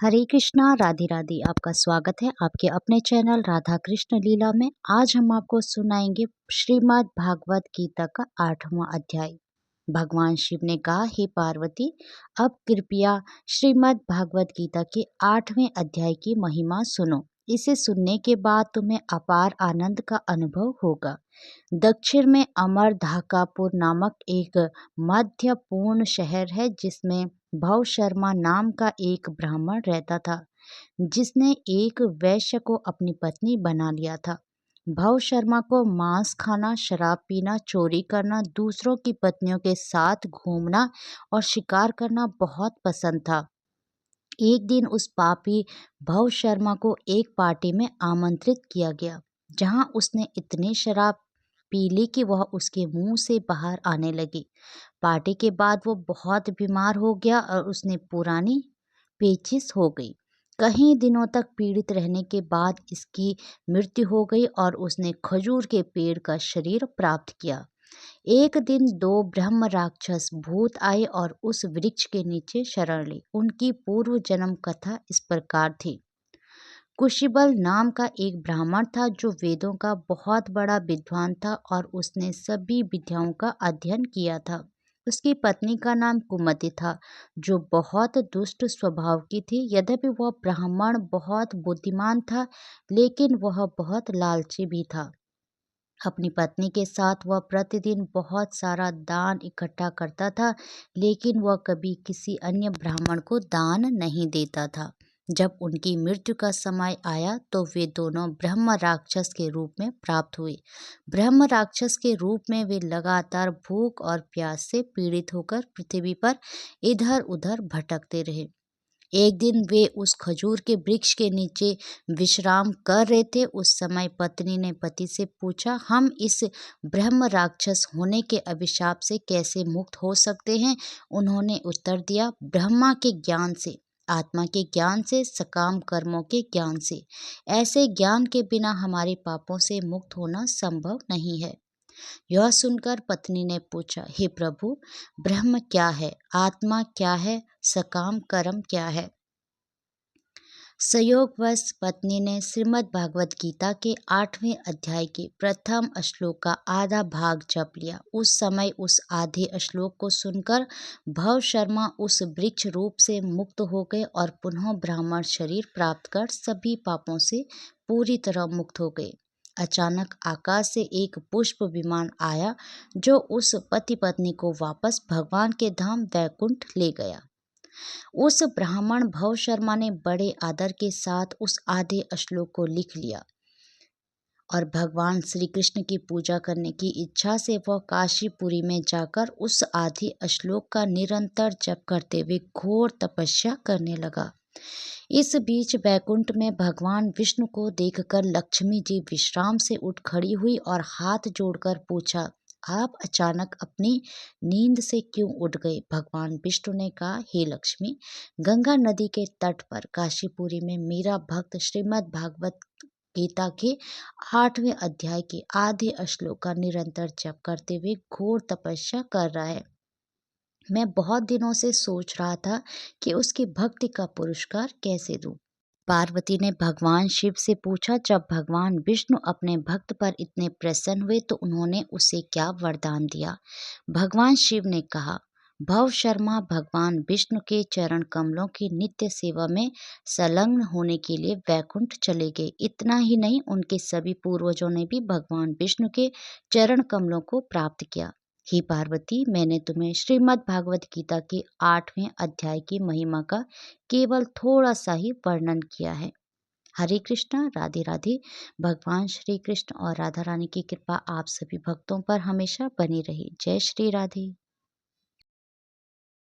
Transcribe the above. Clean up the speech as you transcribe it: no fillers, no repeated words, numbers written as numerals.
हरे कृष्णा राधे राधे। आपका स्वागत है आपके अपने चैनल राधा कृष्ण लीला में। आज हम आपको सुनाएंगे श्रीमद् भागवत गीता का 8वां अध्याय। भगवान शिव ने कहा, हे पार्वती, अब कृपया श्रीमद् भागवत गीता के 8वें अध्याय की महिमा सुनो। इसे सुनने के बाद तुम्हें अपार आनंद का अनुभव होगा। दक्षिण में अमर धाकापुर नामक एक मध्यपूर्ण शहर है, जिसमें भव शर्मा नाम का एक ब्राह्मण रहता था, जिसने एक वैश्य को अपनी पत्नी बना लिया था। भव शर्मा को मांस खाना, शराब पीना, चोरी करना, दूसरों की पत्नियों के साथ घूमना और शिकार करना बहुत पसंद था। एक दिन उस पापी भव शर्मा को एक पार्टी में आमंत्रित किया गया, जहां उसने इतनी शराब पी ली कि वह उसके मुंह से बाहर आने लगी। पार्टी के बाद वो बहुत बीमार हो गया और उसने पुरानी पेचिश हो गई। कई दिनों तक पीड़ित रहने के बाद इसकी मृत्यु हो गई और उसने खजूर के पेड़ का शरीर प्राप्त किया। एक दिन दो ब्रह्म राक्षस भूत आए और उस वृक्ष के नीचे शरण ली। उनकी पूर्व जन्म कथा इस प्रकार थी। कुशिबल नाम का एक ब्राह्मण था, जो वेदों का बहुत बड़ा विद्वान था और उसने सभी विद्याओं का अध्ययन किया था। उसकी पत्नी का नाम कुमति था, जो बहुत दुष्ट स्वभाव की थी। यद्यपि वह ब्राह्मण बहुत बुद्धिमान था, लेकिन वह बहुत लालची भी था। अपनी पत्नी के साथ वह प्रतिदिन बहुत सारा दान इकट्ठा करता था, लेकिन वह कभी किसी अन्य ब्राह्मण को दान नहीं देता था। जब उनकी मृत्यु का समय आया तो वे दोनों ब्रह्म राक्षस के रूप में प्राप्त हुए। ब्रह्म राक्षस के रूप में वे लगातार भूख और प्यास से पीड़ित होकर पृथ्वी पर इधर उधर भटकते रहे। एक दिन वे उस खजूर के वृक्ष के नीचे विश्राम कर रहे थे। उस समय पत्नी ने पति से पूछा, हम इस ब्रह्म राक्षस होने के अभिशाप से कैसे मुक्त हो सकते हैं? उन्होंने उत्तर दिया, ब्रह्मा के ज्ञान से, आत्मा के ज्ञान से, सकाम कर्मों के ज्ञान से। ऐसे ज्ञान के बिना हमारे पापों से मुक्त होना संभव नहीं है। यह सुनकर पत्नी ने पूछा, हे प्रभु, ब्रह्म क्या है? आत्मा क्या है? सकाम कर्म क्या है? संयोगवश पत्नी ने श्रीमद् भागवत गीता के 8वें अध्याय के प्रथम श्लोक का आधा भाग जप लिया। उस समय उस आधे श्लोक को सुनकर भव शर्मा उस वृक्ष रूप से मुक्त हो गए और पुनः ब्राह्मण शरीर प्राप्त कर सभी पापों से पूरी तरह मुक्त हो गए। अचानक आकाश से एक पुष्प विमान आया, जो उस पति पत्नी को वापस भगवान के धाम वैकुंठ ले गया। उस ब्राह्मण भव शर्मा ने बड़े आदर के साथ उस आधे श्लोक को लिख लिया और भगवान श्री कृष्ण की पूजा करने की इच्छा से वह काशीपुरी में जाकर उस आधे श्लोक का निरंतर जप करते हुए घोर तपस्या करने लगा। इस बीच वैकुंठ में भगवान विष्णु को देखकर लक्ष्मी जी विश्राम से उठ खड़ी हुई और हाथ जोड़कर पूछा, आप अचानक अपनी नींद से क्यों उठ गए? भगवान विष्णु ने कहा, हे लक्ष्मी, गंगा नदी के तट पर काशीपुरी में मेरा भक्त श्रीमद् भागवत गीता के 8वें अध्याय के आधे श्लोक का निरंतर जप करते हुए घोर तपस्या कर रहा है। मैं बहुत दिनों से सोच रहा था कि उसकी भक्ति का पुरस्कार कैसे दूं। पार्वती ने भगवान शिव से पूछा, जब भगवान विष्णु अपने भक्त पर इतने प्रसन्न हुए तो उन्होंने उसे क्या वरदान दिया? भगवान शिव ने कहा, भव शर्मा भगवान विष्णु के चरण कमलों की नित्य सेवा में संलग्न होने के लिए वैकुंठ चले गए। इतना ही नहीं, उनके सभी पूर्वजों ने भी भगवान विष्णु के चरण कमलों को प्राप्त किया। हे पार्वती, मैंने तुम्हें श्रीमद् भागवत गीता के 8वें अध्याय की महिमा का केवल थोड़ा सा ही वर्णन किया है। हरे कृष्णा राधे राधे। भगवान श्री कृष्ण और राधा रानी की कृपा आप सभी भक्तों पर हमेशा बनी रही। जय श्री राधे।